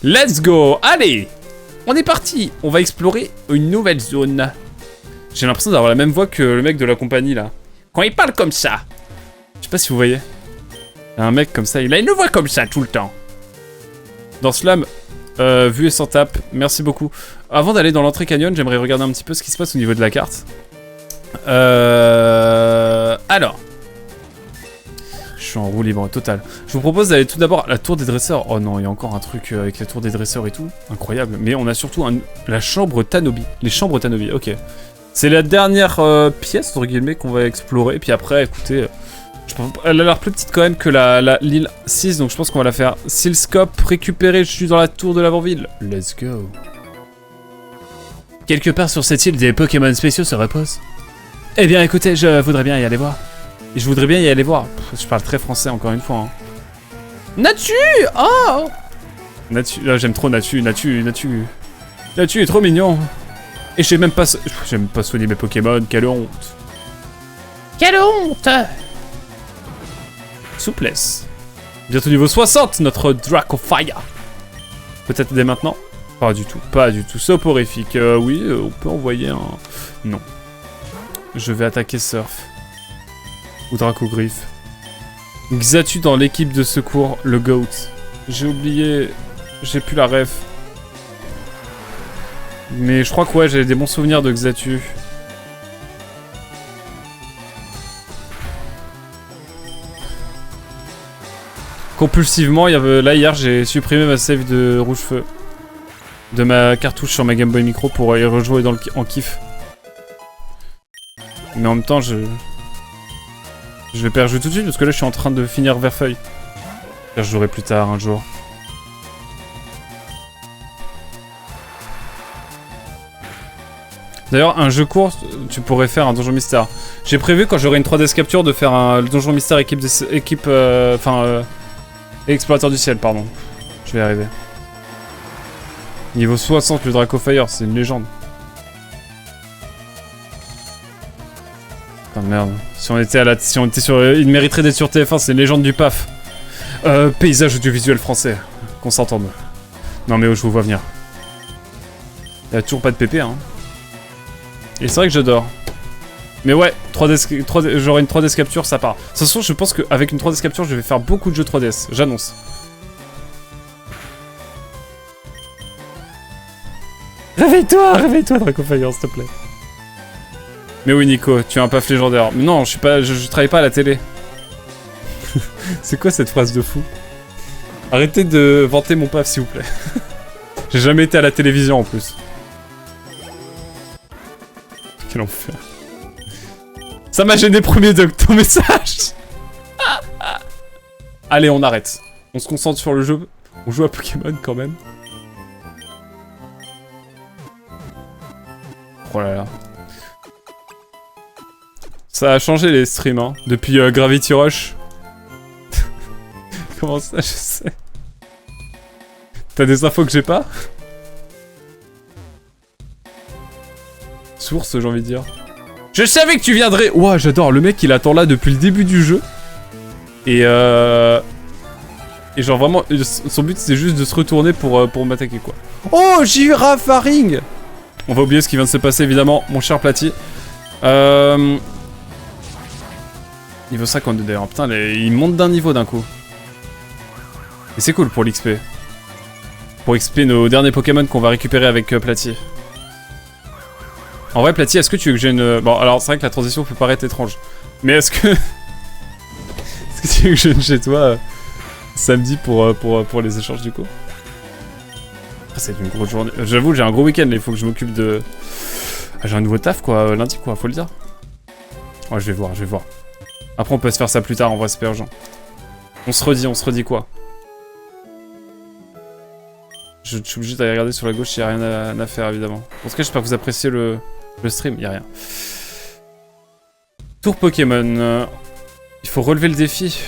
Let's go. Allez, on est parti. On va explorer une nouvelle zone. J'ai l'impression d'avoir la même voix que le mec de la compagnie là. Quand il parle comme ça. Je sais pas si vous voyez. Il y a un mec comme ça, il a une voix comme ça tout le temps. Dans Slam, vue et sans tape, merci beaucoup. Avant d'aller dans l'entrée canyon, j'aimerais regarder un petit peu ce qui se passe au niveau de la carte. Alors. Je suis en roue libre total. Je vous propose d'aller tout d'abord à la tour des dresseurs. Oh non, il y a encore un truc avec la tour des dresseurs et tout. Incroyable. Mais on a surtout la chambre Tanobi. Les chambres Tanobi, ok. C'est la dernière pièce, entre guillemets, qu'on va explorer. Puis après, écoutez, elle a l'air plus petite quand même que l'île 6. Donc je pense qu'on va la faire. Silscope, récupérer, je suis dans la tour de l'avant-ville. Let's go. Quelque part sur cette île, des Pokémon spéciaux se reposent. Eh bien écoutez, je voudrais bien y aller voir. Et je voudrais bien y aller voir. Je parle très français encore une fois. Hein. Natu! Oh! Natu, là j'aime trop Natu. Natu est trop mignon. Et j'ai même pas soigné mes Pokémon, quelle honte. Quelle honte! Souplesse. Bientôt niveau 60, notre Dracofire. Peut-être dès maintenant? Pas du tout, pas du tout. Soporifique, oui, on peut envoyer un... Non. Je vais attaquer Surf. Ou Dracogriffe. Xatu dans l'équipe de secours, le GOAT. J'ai oublié... J'ai plus la ref. Mais je crois que ouais, j'ai des bons souvenirs de Xatu. Compulsivement, là hier j'ai supprimé ma save de Rouge-Feu. De ma cartouche sur ma Game Boy Micro pour y rejouer en kiff. Mais en même temps, je vais pas rejouer tout de suite parce que là je suis en train de finir Verfeuille. Je jouerai plus tard un jour. D'ailleurs, un jeu court, tu pourrais faire un donjon mystère. J'ai prévu quand j'aurai une 3DS capture de faire un donjon mystère explorateur du ciel, pardon. Je vais y arriver. Niveau 60, le Dracofire, c'est une légende. Putain merde. Si on était sur... Il mériterait d'être sur TF1, c'est une légende du PAF. Paysage audiovisuel français. Qu'on s'entende. Non mais oh, je vous vois venir. Il y a toujours pas de PP, hein. Et c'est vrai que j'adore. Mais ouais, j'aurai une 3DS capture, ça part. De toute façon, je pense qu'avec une 3DS capture, je vais faire beaucoup de jeux 3DS. J'annonce. Réveille-toi, Dracofire, s'il te plaît. Mais oui, Nico, tu es un paf légendaire. Mais non, je travaille pas à la télé. C'est quoi cette phrase de fou? Arrêtez de vanter mon paf, s'il vous plaît. J'ai jamais été à la télévision, en plus. Quel enfer. Ça m'a gêné premier de ton message. Allez, on arrête. On se concentre sur le jeu. On joue à Pokémon quand même. Oh là là. Ça a changé les streams, hein. Depuis Gravity Rush. Comment ça, je sais. T'as des infos que j'ai pas? Source, j'ai envie de dire. Je savais que tu viendrais. Ouah, j'adore. Le mec, il attend là depuis le début du jeu. Et genre vraiment, son but c'est juste de se retourner pour m'attaquer quoi. Oh, Girafaring. On va oublier ce qui vient de se passer évidemment, mon cher Platy. Niveau 52 d'ailleurs. Putain, il monte d'un niveau d'un coup. Et c'est cool pour l'XP. Pour XP nos derniers Pokémon qu'on va récupérer avec Platy. En vrai, Platy, est-ce que tu veux que j'ai une... Bon, alors c'est vrai que la transition peut paraître étrange. Mais est-ce que... est-ce que tu veux que je vienne chez toi samedi pour les échanges du coup? C'est une grosse journée. J'avoue, j'ai un gros week-end là, il faut que je m'occupe de... Ah, j'ai un nouveau taf quoi, lundi quoi, faut le dire. Ouais, je vais voir. Après on peut se faire ça plus tard, en vrai c'est pas urgent. On se redit quoi? Je suis obligé d'aller regarder sur la gauche, il n'y a rien à faire évidemment. En tout cas, j'espère que vous appréciez le stream, il n'y a rien. Tour Pokémon. Il faut relever le défi.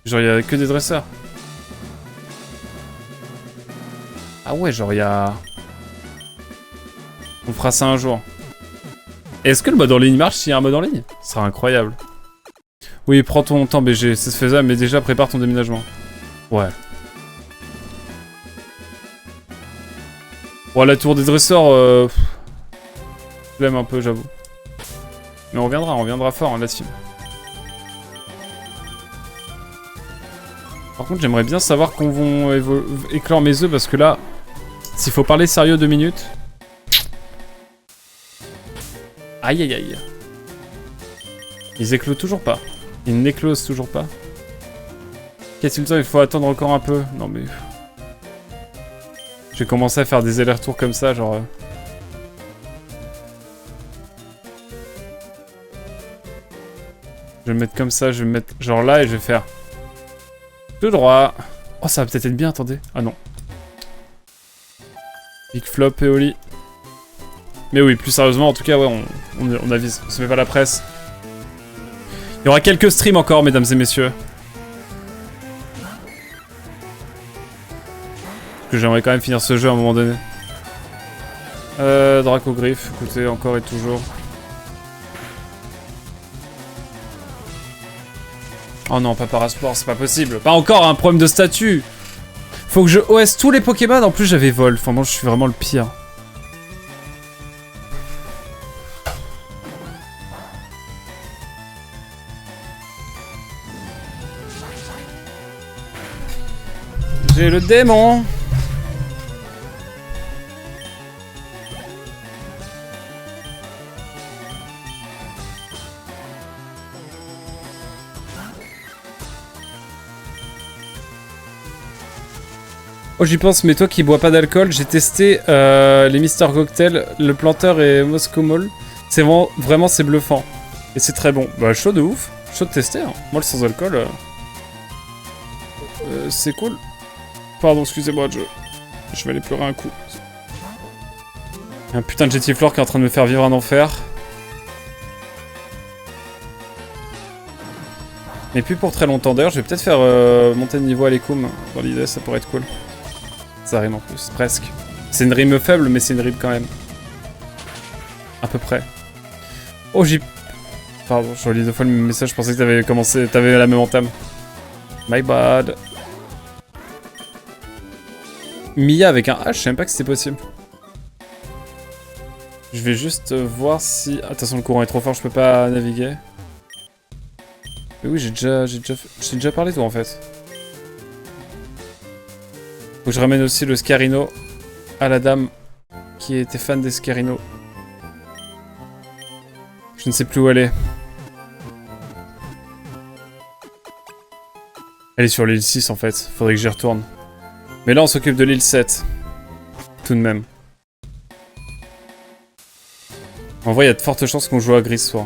Genre, il n'y a que des dresseurs. Ah ouais, genre, il y a... On fera ça un jour. Est-ce que le mode en ligne marche s'il y a un mode en ligne? Ce sera incroyable. Oui, prends ton temps, BG, c'est faisable, mais déjà, prépare ton déménagement. Ouais. Bon, la tour des dresseurs, je l'aime un peu, j'avoue. Mais on reviendra fort hein, là-dessus. Par contre, j'aimerais bien savoir qu'on vont éclore mes œufs parce que là, s'il faut parler sérieux 2 minutes. Aïe aïe aïe. Ils éclosent toujours pas. Ils n'éclosent toujours pas. Qu'a-t-il temps? Il faut attendre encore un peu. Non mais... J'ai commencé à faire des allers-retours comme ça, genre... Je vais me mettre comme ça, je vais me mettre genre là et je vais faire... Tout droit. Oh, ça va peut-être être bien, attendez. Ah non. Big flop et Oli. Mais oui, plus sérieusement, en tout cas, ouais, on avise. On se met pas la presse. Il y aura quelques streams encore, mesdames et messieurs. Parce que j'aimerais quand même finir ce jeu à un moment donné. Draco Griffe, écoutez, encore et toujours. Oh non, pas Parasport, c'est pas possible. Pas encore, un problème de statut. Faut que je OS tous les Pokémon. En plus, j'avais vol. Enfin, moi, je suis vraiment le pire. J'ai le démon. Oh, j'y pense, mais toi qui bois pas d'alcool, j'ai testé les Mister Cocktail, le planteur et Moscow Mall. C'est vraiment c'est bluffant. Et c'est très bon. Bah, chaud de ouf. Chaud de tester. Hein. Moi, le sans alcool, c'est cool. Pardon, excusez-moi, je vais aller pleurer un coup. Il y a un putain de Jetiflore qui est en train de me faire vivre un enfer. Mais plus pour très longtemps. D'ailleurs, je vais peut-être faire monter de niveau à l'écoum. Dans l'idée, ça pourrait être cool. Ça rime en plus, presque. C'est une rime faible, mais c'est une rime quand même. À peu près. Oh, j'ai... Pardon, je relis 2 fois le même message, je pensais que t'avais commencé... T'avais la même entame. My bad. Mia avec un H, je savais même pas que c'était possible. Je vais juste voir si... Ah, de toute façon, le courant est trop fort, je peux pas naviguer. Mais oui, j'ai déjà parlé, toi, en fait. Faut que je ramène aussi le Scarino à la dame qui était fan des Scarino. Je ne sais plus où elle est. Elle est sur l'île 6 en fait, faudrait que j'y retourne. Mais là on s'occupe de l'île 7. Tout de même. En vrai il y a de fortes chances qu'on joue à Gris ce soir.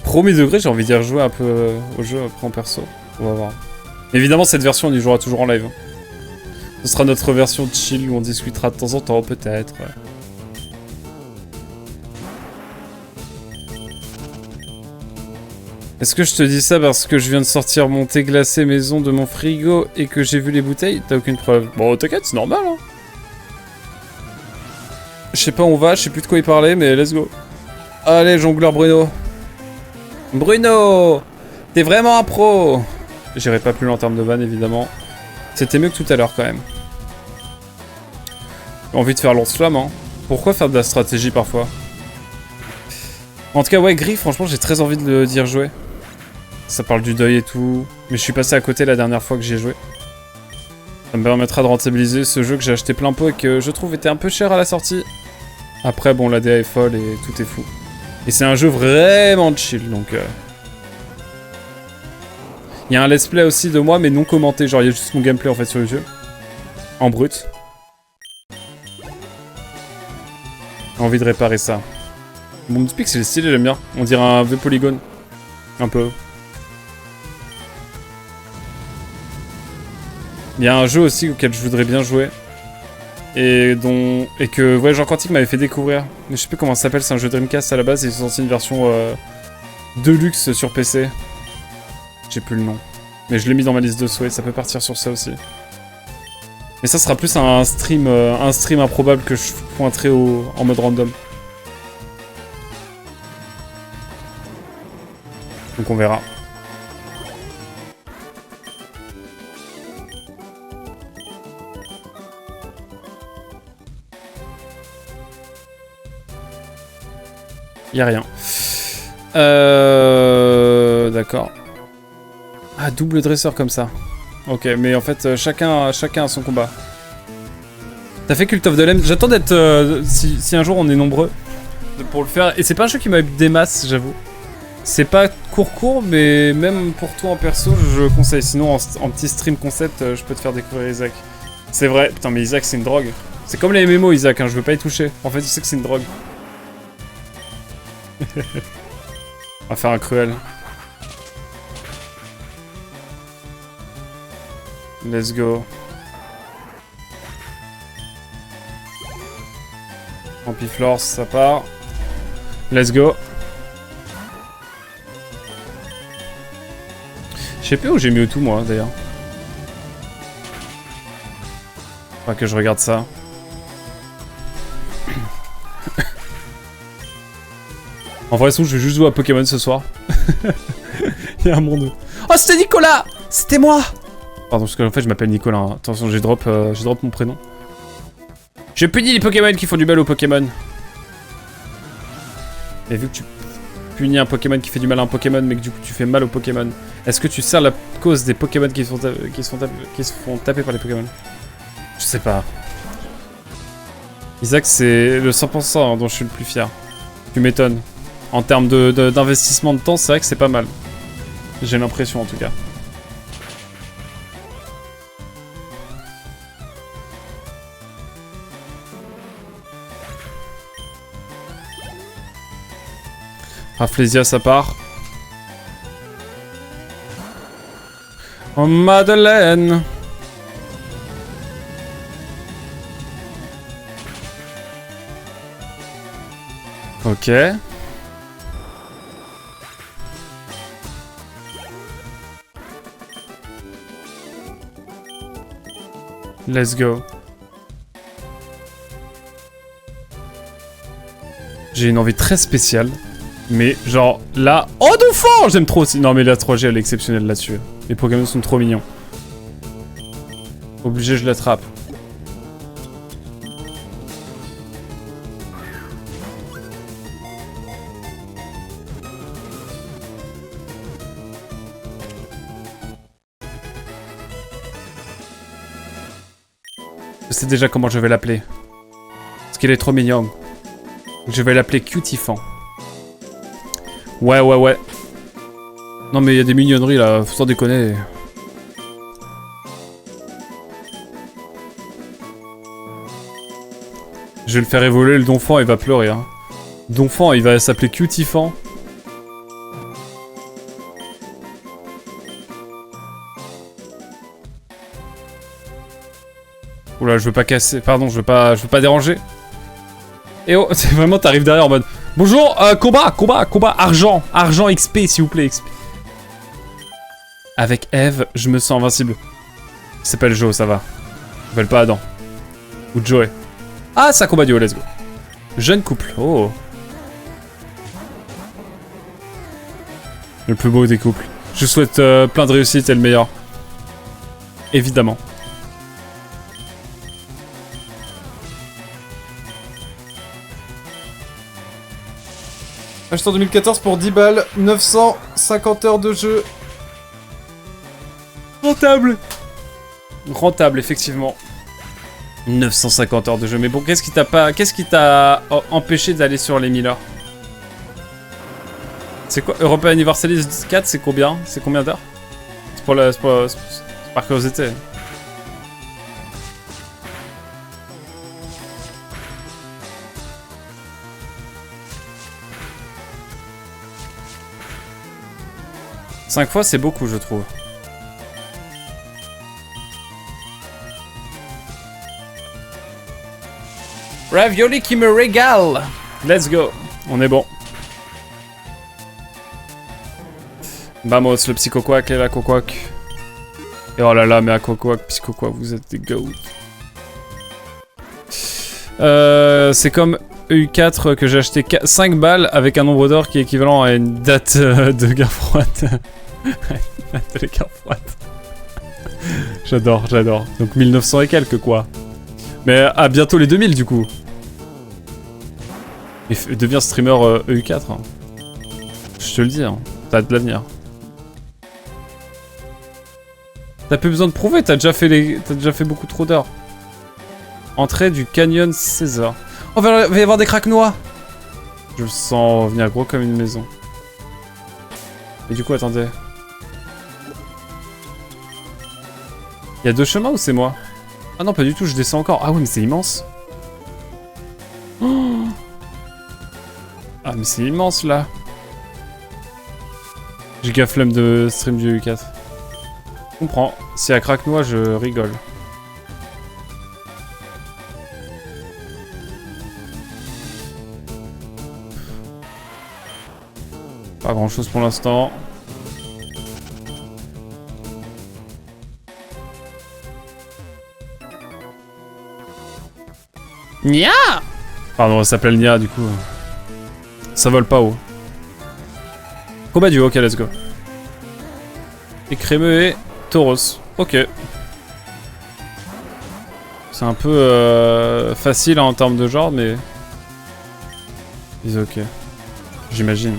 Premier degré, j'ai envie d'y rejouer un peu au jeu après en perso. On va voir. Évidemment cette version on y jouera toujours en live. Ce sera notre version chill où on discutera de temps en temps peut-être. Est-ce que je te dis ça parce que je viens de sortir mon thé glacé maison de mon frigo et que j'ai vu les bouteilles? T'as aucune preuve. Bon t'inquiète, c'est normal hein. Je sais pas où on va, je sais plus de quoi il parlait mais let's go. Allez jongleur Bruno. Bruno, t'es vraiment un pro. J'irai pas plus loin en termes de van évidemment. C'était mieux que tout à l'heure quand même. J'ai envie de faire lance-flamme hein. Pourquoi faire de la stratégie parfois? En tout cas ouais Gris franchement j'ai très envie d'y rejouer. Ça parle du deuil et tout. Mais je suis passé à côté la dernière fois que j'y ai joué. Ça me permettra de rentabiliser ce jeu que j'ai acheté plein pot et que je trouve était un peu cher à la sortie. Après bon la DA est folle et tout est fou. Et c'est un jeu vraiment chill, donc... Il y a un let's play aussi de moi, mais non commenté. Genre, il y a juste mon gameplay, en fait, sur YouTube. En brut. J'ai envie de réparer ça. Bon, Speak, c'est le style, j'aime bien. On dirait un vieux polygone. Un peu. Il y a un jeu aussi auquel je voudrais bien jouer. Et que Voyageur Quantique m'avait fait découvrir. Mais je sais plus comment ça s'appelle, c'est un jeu Dreamcast à la base et ils ont sorti une version Deluxe sur PC. J'ai plus le nom. Mais je l'ai mis dans ma liste de souhaits, ça peut partir sur ça aussi. Mais ça sera plus un stream improbable que je pointerai en mode random. Donc on verra. Y'a rien. D'accord. Ah, double dresseur comme ça. Ok, mais en fait, chacun a son combat. T'as fait Cult of the Lamb. J'attends d'être... si un jour on est nombreux pour le faire. Et c'est pas un jeu qui m'a eu des masses, j'avoue. C'est pas court, mais même pour toi en perso, je conseille. Sinon, en petit stream concept, je peux te faire découvrir Isaac. C'est vrai. Putain, mais Isaac, c'est une drogue. C'est comme les MMO, Isaac, hein, je veux pas y toucher. En fait, tu sais que c'est une drogue. On va faire un cruel. Let's go. Ampiflore, ça part. Let's go. Je sais plus où j'ai mis tout moi d'ailleurs. Faudra que je regarde ça. En vrai, je vais juste jouer à Pokémon ce soir. Il y a un monde. Oh, c'était Nicolas! C'était moi! Pardon, parce que en fait, je m'appelle Nicolas. Hein. Attention, j'ai drop mon prénom. Je punis les Pokémon qui font du mal aux Pokémon. Et vu que tu punis un Pokémon qui fait du mal à un Pokémon, mais que du coup tu fais mal aux Pokémon, est-ce que tu sers la cause des Pokémon qui se font taper par les Pokémon? Je sais pas. Isaac, c'est le 100% dont je suis le plus fier. Tu m'étonnes. En termes d'investissement de temps, c'est vrai que c'est pas mal. J'ai l'impression en tout cas. Rafflesia, ça part. Oh, Madeleine. Ok. Let's go. J'ai une envie très spéciale. Mais genre là... Oh Dauphin! J'aime trop aussi. Non mais la 3G elle est exceptionnelle là-dessus. Les Pokémon sont trop mignons. Obligé je l'attrape. Je sais déjà comment je vais l'appeler. Parce qu'il est trop mignon. Je vais l'appeler Cutifan. Ouais. Non mais il y a des mignonneries là, sans déconner. Je vais le faire évoluer, le Donphan il va pleurer. Hein. Donphan il va s'appeler Cutifan. Oula, je veux pas casser, pardon, je veux pas déranger. Et oh, c'est vraiment, t'arrives derrière en mode... Bonjour, combat, argent XP s'il vous plaît, XP. Avec Eve, je me sens invincible. Il s'appelle Joe, ça va. Il s'appelle pas Adam. Ou Joey. Ah, ça combat duo, let's go. Jeune couple, oh. Le plus beau des couples. Je vous souhaite plein de réussite et le meilleur. Évidemment. Acheté en 2014 pour 10 balles, 950 heures de jeu. Rentable. Rentable, effectivement. 950 heures de jeu. Mais bon, qu'est-ce qui t'a empêché d'aller sur les 1000 heures? C'est quoi? European Universalis 4, c'est combien? C'est combien d'heures? C'est par curiosité. Cinq fois, c'est beaucoup, je trouve. Ravioli qui me régale. Let's go. On est bon. Vamos, le Psychoquack et la Coquac. Et oh là là, mais à Coquac, Psychoquack, vous êtes des goats. C'est comme EU4 que j'ai acheté 5 balles avec un nombre d'or qui est équivalent à une date de guerre froide. De la guerre froide. J'adore. Donc 1900 et quelques quoi. Mais à bientôt les 2000 du coup. Et deviens streamer EU4. Hein. Je te le dis, hein. T'as de l'avenir. T'as plus besoin de prouver, t'as déjà fait beaucoup trop d'heures. Entrée du Canyon César. Oh, il va y avoir des craque-noix. Je le sens venir gros comme une maison. Et du coup, attendez. Il y a deux chemins ou c'est moi? Ah non, pas du tout, je descends encore. Ah oui, mais c'est immense. Oh, ah, mais c'est immense, là. J'ai gaffe flemme de stream du U4. Je comprends. Si elle craque-noix, je rigole. Pas grand chose pour l'instant. Nia! Pardon, ça s'appelle Nia du coup. Ça vole pas haut. Combat du ok, let's go. Écrémeux et Tauros. Ok. C'est un peu facile hein, en termes de genre, mais... ok. J'imagine.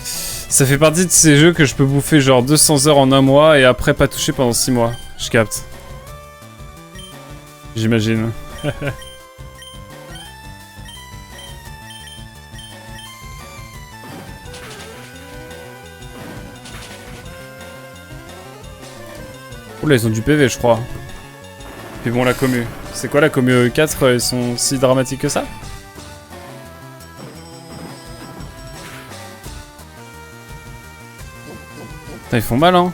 Ça fait partie de ces jeux que je peux bouffer genre 200 heures en un mois et après pas toucher pendant 6 mois. Je capte. J'imagine. Oula, ils ont du PV, je crois. Puis bon, la commu. C'est quoi la commu 4? Ils sont si dramatiques que ça? Putain, ils font mal, hein.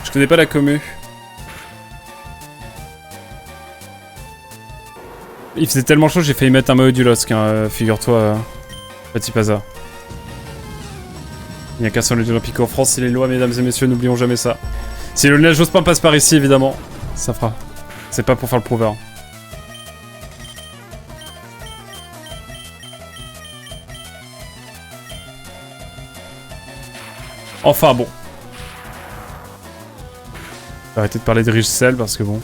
Je connais pas la commu. Il faisait tellement chaud, j'ai failli mettre un maillot du LOSC, hein, figure-toi, petit Paza. Il n'y a qu'un seul lieu olympique en France, c'est les lois, mesdames et messieurs, n'oublions jamais ça. Si le Lionel Jospin passe par ici, évidemment, ça fera. C'est pas pour faire le prouveur. Enfin bon. Arrêtez de parler de Richel parce que bon.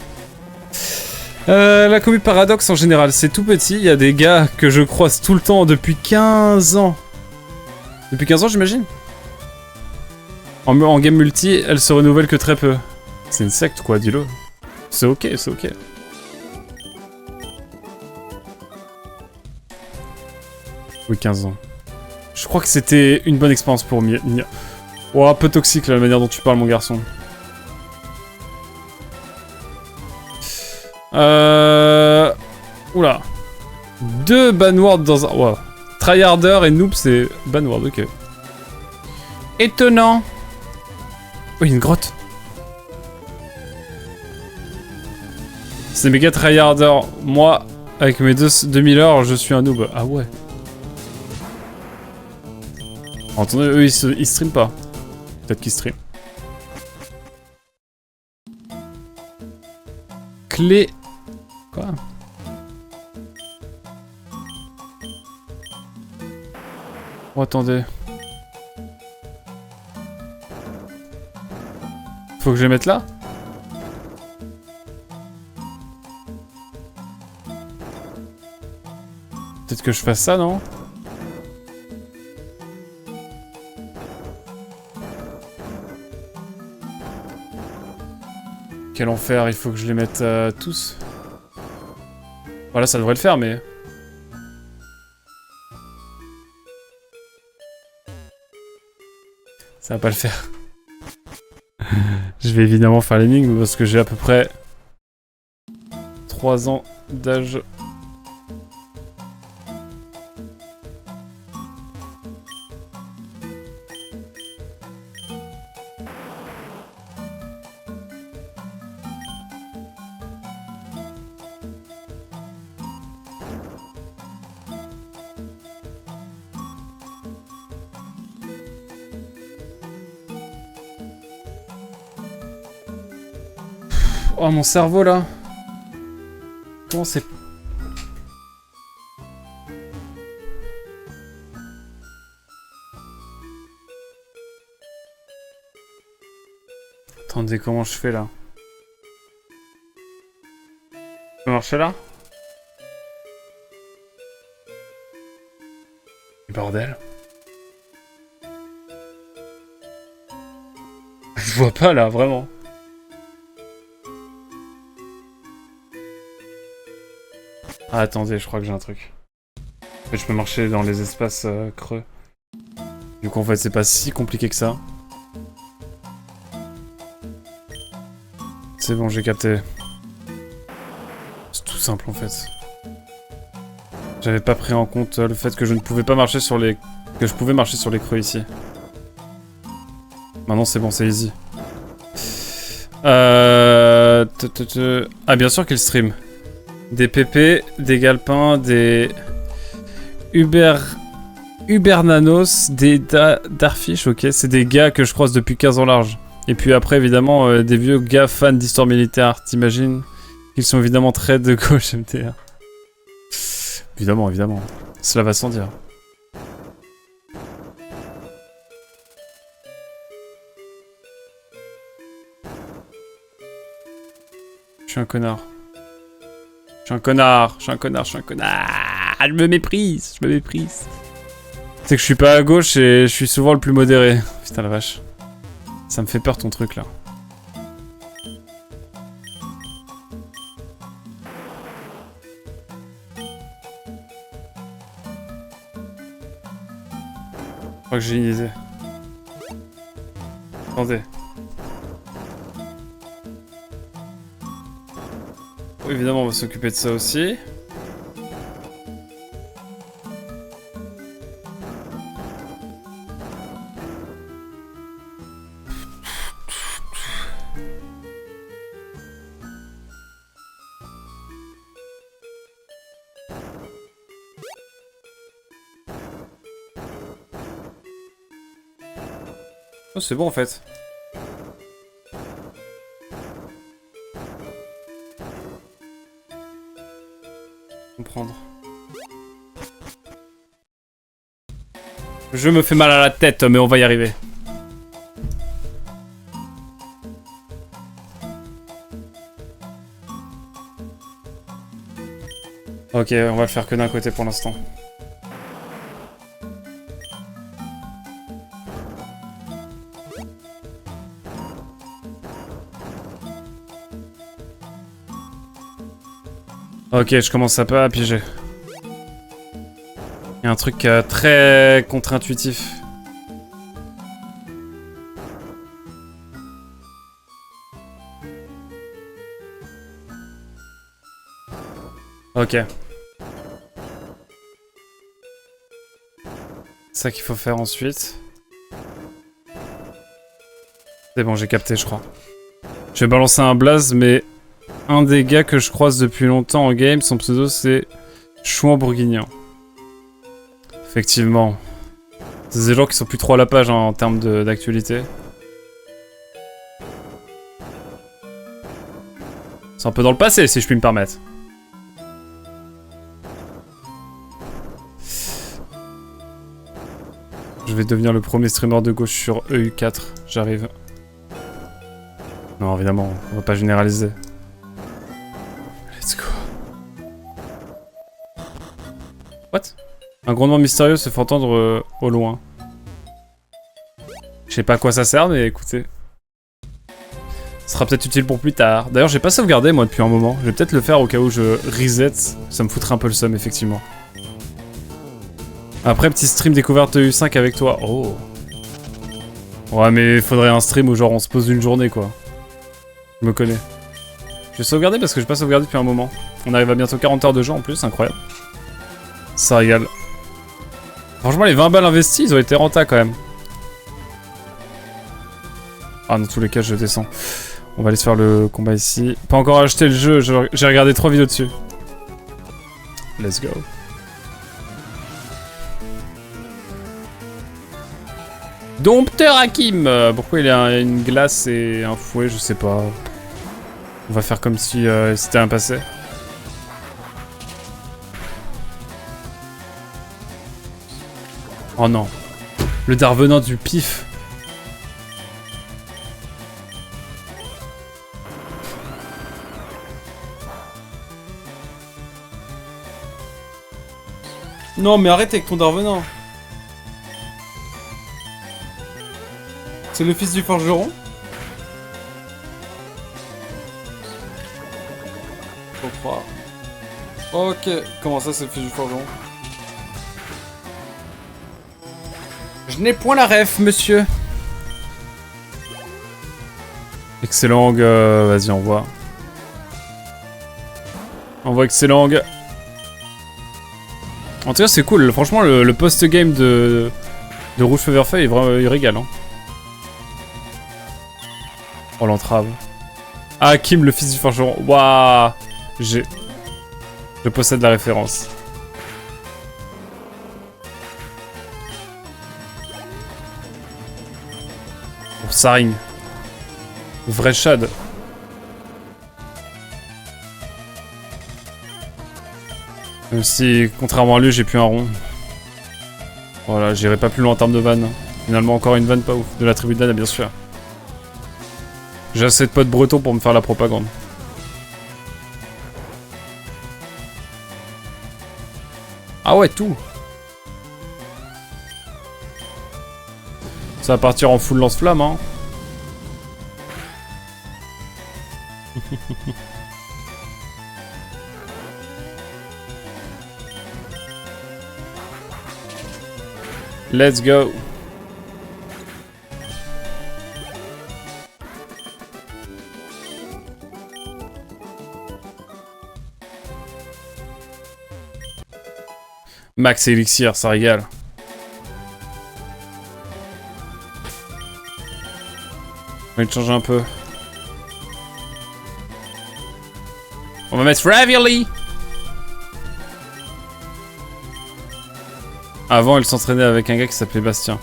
La commu Paradoxe en général, c'est tout petit. Il y a des gars que je croise tout le temps depuis 15 ans. Depuis 15 ans, j'imagine. En game multi, elle se renouvelle que très peu. C'est une secte, quoi, dis-le. C'est ok, c'est ok. Oui, 15 ans. Je crois que c'était une bonne expérience pour Mia. Oh, un peu toxique, là, la manière dont tu parles, mon garçon. Oula. 2 Banward dans un... Wow. Tryharder et Noob, c'est Banward, ok. Étonnant. Oui, une grotte. C'est méga Tryharder. Moi, avec mes 2000 heures, je suis un noob. Ah ouais. Attendez, eux, ils streament pas. Peut-être qu'ils streament. Clé... Quoi? Oh, attendez. Faut que je les mette là? Peut-être que je fasse ça, non? Quel enfer, il faut que je les mette tous. Voilà, ça devrait le faire, mais... Ça va pas le faire. Je vais évidemment faire l'énigme parce que j'ai à peu près 3 ans d'âge. Oh, mon cerveau, là. Comment c'est... Attendez, comment je fais là? Ça peut marcher là? Bordel. Je vois pas là, vraiment. Ah, attendez, je crois que j'ai un truc. En fait, je peux marcher dans les espaces creux. Du coup, en fait, c'est pas si compliqué que ça. C'est bon, j'ai capté. C'est tout simple, en fait. J'avais pas pris en compte le fait que je ne pouvais pas marcher sur les... Que je pouvais marcher sur les creux ici. Maintenant, c'est bon, c'est easy. Ah, bien sûr qu'il stream. Des PP, des galpins, des... Ubernanos, des Darfish, ok. C'est des gars que je croise depuis 15 ans large. Et puis après, évidemment, des vieux gars fans d'histoire militaire. T'imagines qu'ils sont évidemment très de gauche MTR. Évidemment, évidemment. Cela va sans dire. Je suis un connard. Je suis un connard, je suis un connard, je suis un connard. Je me méprise, je me méprise. C'est que je suis pas à gauche et je suis souvent le plus modéré. Putain la vache. Ça me fait peur ton truc là. Je crois que j'ai une idée. Attendez. Évidemment, on va s'occuper de ça aussi. Oh, c'est bon en fait. Comprendre. Je me fais mal à la tête, mais on va y arriver. Ok, on va le faire que d'un côté pour l'instant. Ok, je commence à pas à piéger. Il y a un truc très contre-intuitif. Ok. C'est ça qu'il faut faire ensuite. C'est bon, j'ai capté, je crois. Je vais balancer un blaze, mais un des gars que je croise depuis longtemps en game, son pseudo c'est Chouan Bourguignon. Effectivement. C'est des gens qui sont plus trop à la page hein, en termes d'actualité. C'est un peu dans le passé, si je puis me permettre. Je vais devenir le premier streamer de gauche sur EU4. J'arrive. Non, évidemment, on va pas généraliser. Let's go. What? Un grondement mystérieux se fait entendre au loin. Je sais pas à quoi ça sert, mais écoutez. Ce sera peut-être utile pour plus tard. D'ailleurs, j'ai pas sauvegardé moi depuis un moment. Je vais peut-être le faire au cas où je reset. Ça me foutrait un peu le seum, effectivement. Après, petit stream découverte U5 avec toi. Oh. Ouais, mais il faudrait un stream où genre on se pose une journée, quoi. Je me connais. Je vais sauvegarder parce que j'ai pas sauvegardé depuis un moment. On arrive à bientôt 40 heures de jeu en plus, incroyable. Ça régale. Franchement, les 20 balles investies, ils ont été rentables quand même. Ah, dans tous les cas, je descends. On va aller se faire le combat ici. Pas encore acheté le jeu, j'ai regardé 3 vidéos dessus. Let's go. Dompteur Hakim. Pourquoi il a une glace et un fouet, je sais pas. On va faire comme si c'était un passé. Oh non. Le darvenant du pif. Non, mais arrête avec ton Darvenin. C'est le fils du forgeron? Faut croire. Ok, comment ça c'est le fils du forgeron? Je n'ai point la ref, monsieur. Excellent, vas-y, envoie. Envoie excellent. En tout cas, c'est cool. Franchement, le post-game de Rouge Feverfeuille, il régale. Hein. Oh, l'entrave. Ah, Kim, le fils du forgeron. Waouh. Je possède la référence. Pour Saring. Vrai Shad. Même si, contrairement à lui, j'ai plus un rond. Voilà, j'irai pas plus loin en termes de vanne. Finalement, encore une vanne pas ouf. De la tribu de Dana, bien sûr. J'ai assez de potes bretons pour me faire la propagande. Ah ouais, tout. Ça va partir en full lance-flamme, hein. Let's go. Max Elixir, ça régale. On va changer un peu. On va mettre Ravioli. Avant, elle s'entraînait avec un gars qui s'appelait Bastien.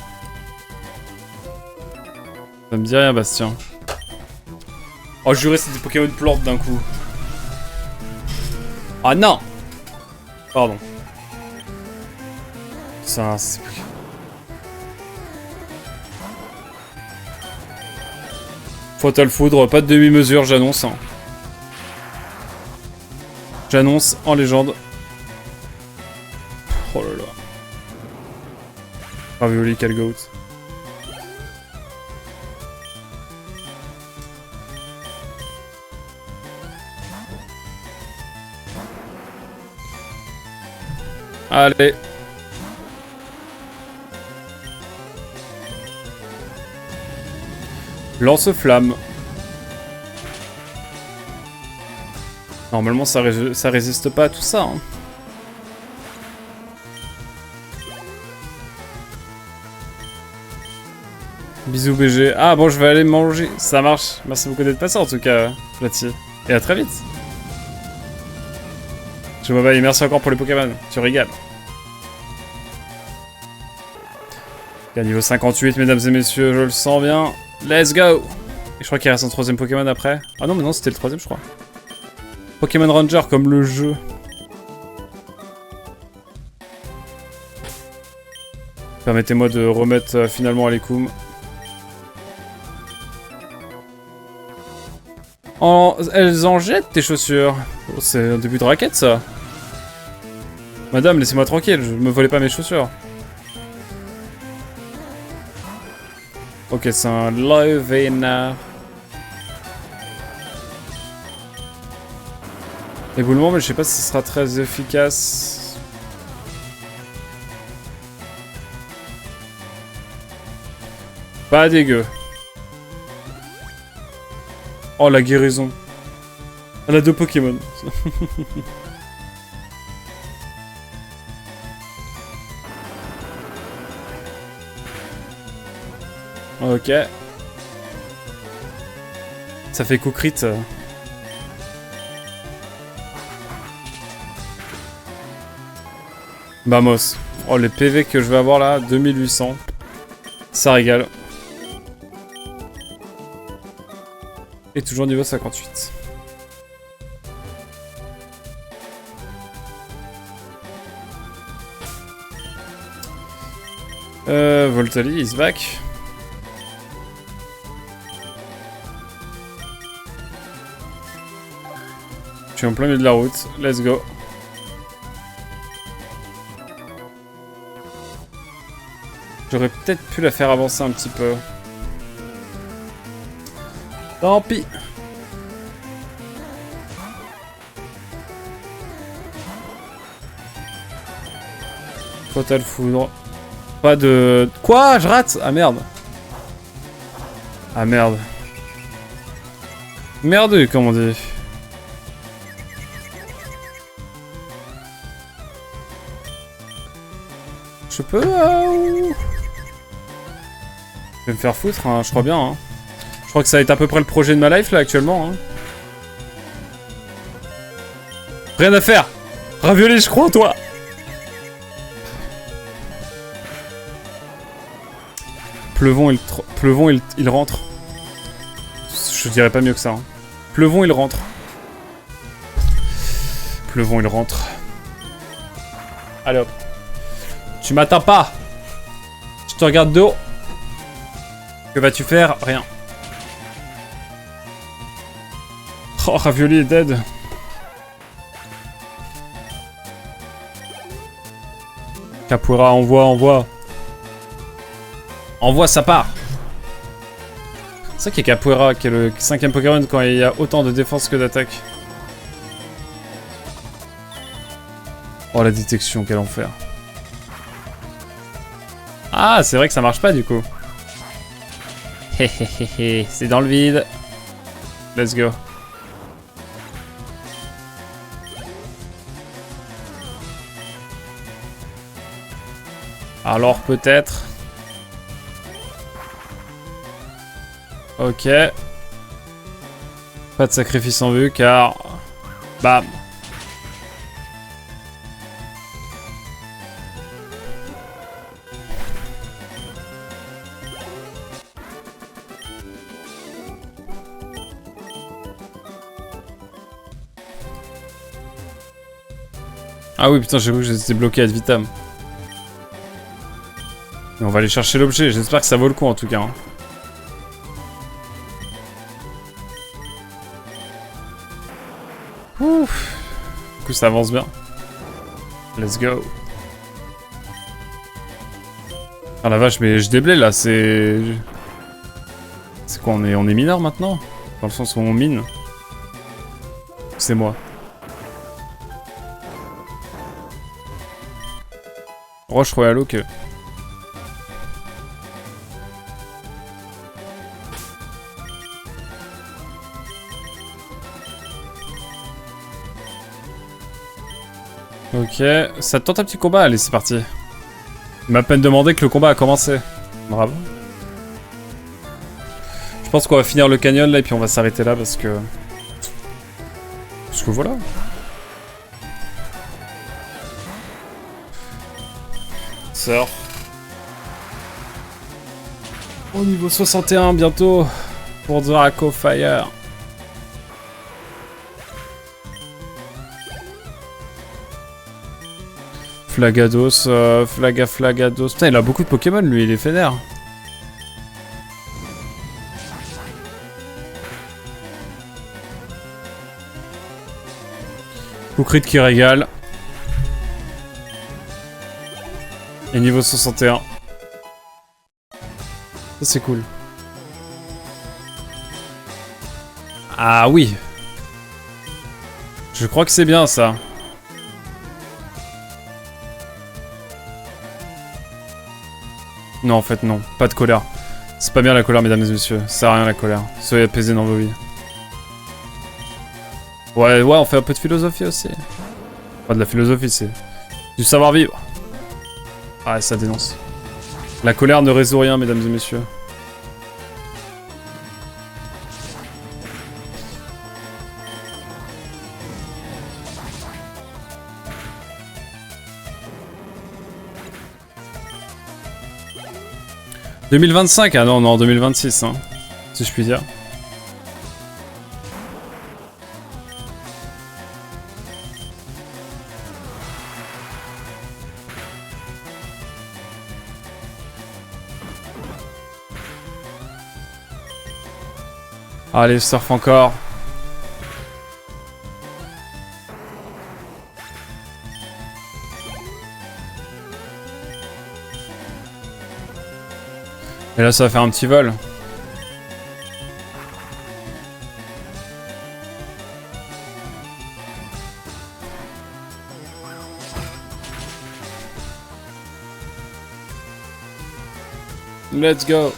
Ça me dit rien, Bastien. Oh, juré, c'est des Pokémon de plantes d'un coup. Ah non. Pardon. Ça, c'est... Fatal Foudre, pas de demi-mesure, j'annonce. Hein. J'annonce en légende. Oh là là. Ravioli, quel goat. Allez. Lance-flamme. Normalement, ça résiste pas à tout ça. Hein. Bisous BG. Ah bon, je vais aller manger. Ça marche. Merci beaucoup d'être passé en tout cas, Platy. Et à très vite. Je me bye. Merci encore pour les Pokémon. Tu régales. À niveau 58, mesdames et messieurs, je le sens bien. Let's go. Et je crois qu'il reste un troisième Pokémon après. Ah non, mais non, c'était le troisième, je crois. Pokémon Ranger comme le jeu. Permettez-moi de remettre finalement Alekoum. Elles en jettent tes chaussures. Oh, c'est un début de raquette ça. Madame, laissez-moi tranquille, je me volais pas mes chaussures. Ok, c'est un Lovena. Éboulement, mais je sais pas si ce sera très efficace. Pas dégueu. Oh, la guérison. Elle a deux Pokémon. Ok. Ça fait coup crit. Vamos. Oh, les PV que je vais avoir là, 2800. Ça régale. Et toujours niveau 58. Voltali is back. Je suis en plein milieu de la route. Let's go. J'aurais peut-être pu la faire avancer un petit peu. Tant pis. Fatal foudre. Pas de... Quoi? Je rate? Ah merde. Ah merde. Merdeux, comme on dit. Je peux... Je vais me faire foutre, hein, je crois bien. Hein. Je crois que ça va être à peu près le projet de ma life, là, actuellement. Hein. Rien à faire. Ravioli, je crois en toi. Pleuvon, il rentre. Je dirais pas mieux que ça. Hein. Pleuvon, il rentre. Pleuvon, il rentre. Allez hop. Tu m'atteins pas. Je te regarde de haut. Que vas-tu faire? Rien. Oh, Ravioli est dead. Capoeira, envoie. Envoie, ça part. C'est ça qui est Capoeira, qui est le 5ème Pokémon quand il y a autant de défense que d'attaque. Oh, la détection, quel enfer. Ah, c'est vrai que ça marche pas du coup. Hehehe, c'est dans le vide. Let's go. Alors peut-être. Ok. Pas de sacrifice en vue car... Bam. Ah oui putain, j'ai cru que j'étais bloqué ad vitam. Et on va aller chercher l'objet, j'espère que ça vaut le coup en tout cas. Hein. Ouf. Du coup ça avance bien. Let's go. Ah la vache, mais je déblaye là, c'est... C'est quoi, on est mineur maintenant? Dans le sens où on mine? C'est moi. Roche Royale, ok. Ok, ça te tente un petit combat? Allez, c'est parti. Il m'a à peine demandé que le combat a commencé. Bravo. Je pense qu'on va finir le canyon là et puis on va s'arrêter là parce que... Parce que voilà. Sœur. Au niveau 61 bientôt. Pour Draco Fire. Flagados, Flagados. Putain, il a beaucoup de Pokémon, lui, il est fédère. Coukrit qui régale. Et niveau 61. Ça, c'est cool. Ah oui. Je crois que c'est bien, ça. Non, en fait, non. Pas de colère. C'est pas bien la colère, mesdames et messieurs. Ça sert à rien la colère. Soyez apaisés dans vos vies. Ouais, on fait un peu de philosophie aussi. Pas de la philosophie, c'est du savoir-vivre. Ah, ça dénonce. La colère ne résout rien, mesdames et messieurs. « 2025 » ah non, on est en 2026, hein, si je puis dire. Allez, surf encore. Et là, ça va faire un petit vol. Let's go.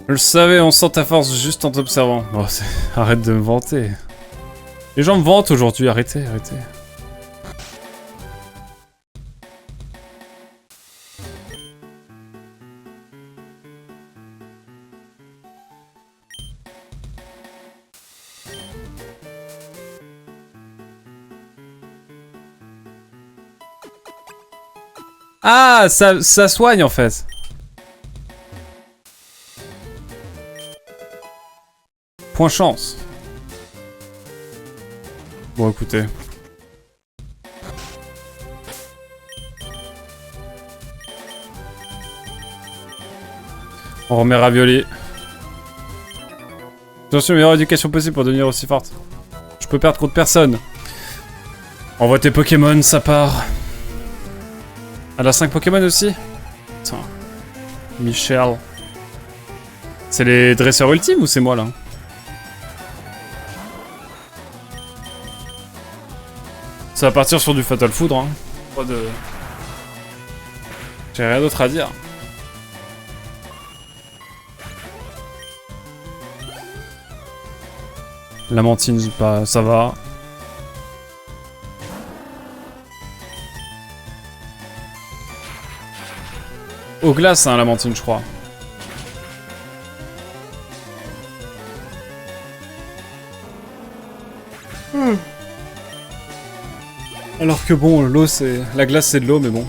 Je le savais, on sent ta force juste en t'observant. Oh, arrête de me vanter. Les gens me vantent aujourd'hui, arrêtez, arrêtez. Ah, ça soigne en fait. Point chance. Bon, écoutez. On remet Ravioli. Attention, meilleure éducation possible pour devenir aussi forte. Je peux perdre contre personne. Envoie tes Pokémon, ça part. Elle a 5 Pokémon aussi? Putain. Michel. C'est les dresseurs ultimes ou c'est moi là? Ça va partir sur du Fatal Foudre, hein. Pas de... J'ai rien d'autre à dire. Lamantine, pas, ça va. Au glace, hein, Lamantine, je crois. Alors que bon, l'eau c'est... La glace c'est de l'eau, mais bon.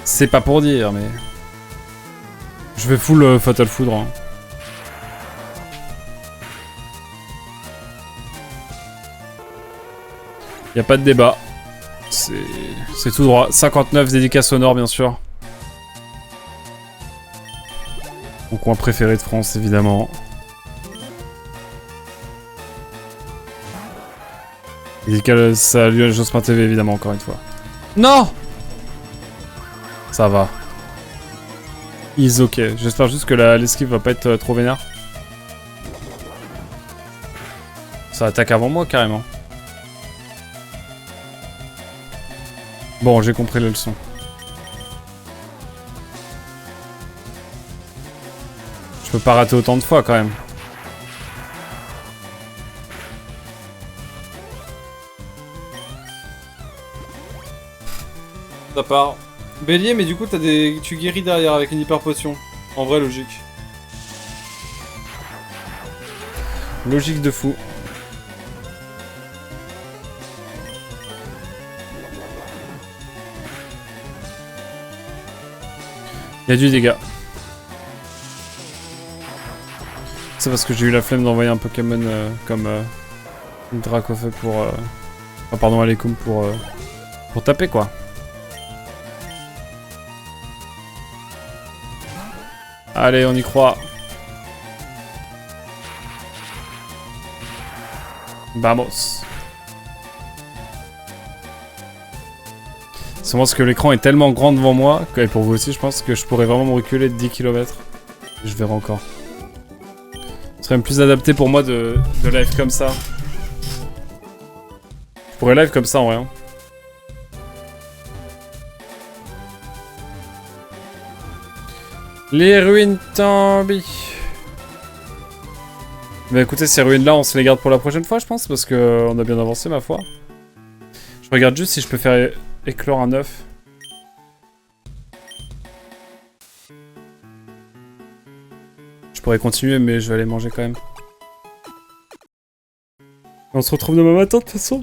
C'est pas pour dire, mais... Je vais full Fatal Foudre. Hein. Y a pas de débat. C'est tout droit. 59 dédicaces sonores, bien sûr. Mon coin préféré de France, évidemment. Dédicace à Lionel Jospin TV, évidemment, encore une fois. Non! Ça va. Is ok. J'espère juste que l'esquive va pas être trop vénère. Ça attaque avant moi, carrément. Bon, j'ai compris la leçon. Je peux pas rater autant de fois, quand même. Ta part. Bélier, mais du coup, tu guéris derrière avec une hyper potion. En vrai, logique. Logique de fou. Il y a du dégât. C'est parce que j'ai eu la flemme d'envoyer un Pokémon comme Dracofeu pour... Oh, pardon, Aleikum pour taper, quoi. Allez, on y croit. Vamos. C'est parce que l'écran est tellement grand devant moi, et pour vous aussi je pense, que je pourrais vraiment me reculer de 10 km. Je verrai encore. Ce serait même plus adapté pour moi de live comme ça. Je pourrais live comme ça en rien. Les ruines Tambi. Mais écoutez, ces ruines-là, on se les garde pour la prochaine fois, je pense, parce que on a bien avancé, ma foi. Je regarde juste si je peux faire éclore un œuf. Je pourrais continuer, mais je vais aller manger quand même. On se retrouve demain matin, de toute façon.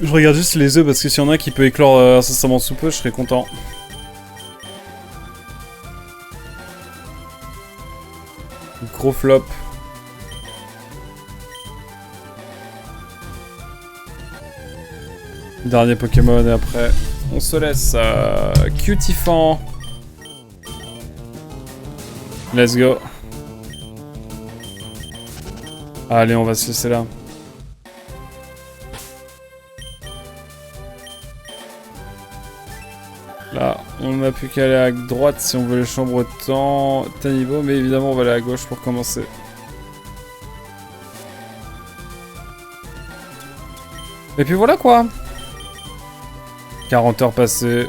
Je regarde juste les œufs, parce que s'il y en a un qui peut éclore incessamment sous peu, je serais content. Gros flop. Dernier Pokémon et après on se laisse. Cutifant. Let's go. Allez, on va se laisser là. Là, on n'a plus qu'à aller à droite si on veut les chambres temps niveau, mais évidemment on va aller à gauche pour commencer. Et puis voilà quoi. 40 heures passées.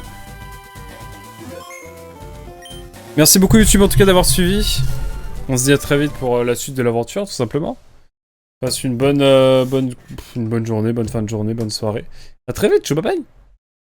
Merci beaucoup YouTube en tout cas d'avoir suivi. On se dit à très vite pour la suite de l'aventure tout simplement. Passe une bonne journée, bonne fin de journée, bonne soirée. À très vite, ciao, bye bye.